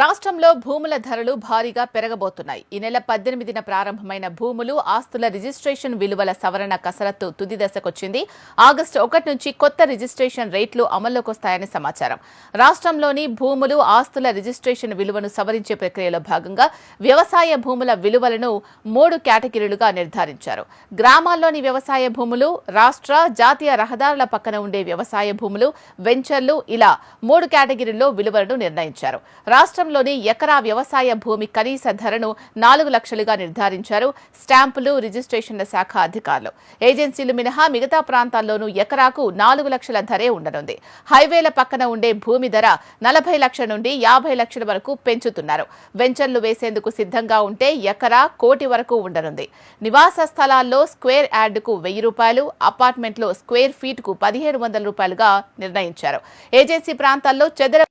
రాష్ట్రంలో భూముల ధరలు భారీగా పెరగబోతున్నాయి. ఈ నెల 18న ప్రారంభమైన భూములు, ఆస్తుల రిజిస్ట్రేషన్ విలువల సవరణ కసరత్తు తుది దశకొచ్చింది. ఆగస్టు 1 నుంచి కొత్త రిజిస్ట్రేషన్ రేట్లు అమల్లోకి వస్తాయని సమాచారం. రాష్ట్రంలోని భూములు, ఆస్తుల రిజిస్ట్రేషన్ విలువను సవరించే ప్రక్రియలో భాగంగా వ్యవసాయ భూముల విలువలను 3 కేటగిరీలుగా నిర్ధారించారు. గ్రామాల్లోని వ్యవసాయ భూములు, రాష్ట్ర, జాతీయ రహదారుల పక్కన ఉండే వ్యవసాయ భూములు, వెంచర్లు ఇలా 3 కేటగిరీల్లో విలువలను నిర్ణయించారు. రాష్ట్రంలోని ఎకరా వ్యవసాయ భూమి కనీస ధరను 4 లక్షలుగా నిర్ధారించారు స్టాంపులు, రిజిస్ట్రేషన్ల శాఖ అధికారులు. ఏజెన్సీలు మినహా మిగతా ప్రాంతాల్లోనూ ఎకరాకు 4 లక్షల ధరే ఉండనుంది. హైవేల పక్కన ఉండే భూమి ధర 40 లక్షల నుండి 50 లక్షల వరకు పెంచుతున్నారు. వెంచర్లు వేసేందుకు సిద్ధంగా ఉంటే ఎకరా 1 కోటి వరకు ఉండనుంది. నివాస స్థలాల్లో స్క్వేర్ యార్డుకు 1000 రూపాయలు, అపార్ట్మెంట్లో స్క్వేర్ ఫీట్కు 1700 రూపాయలుగా నిర్ణయించారు. ఏజెన్సీ ప్రాంతాల్లో చదర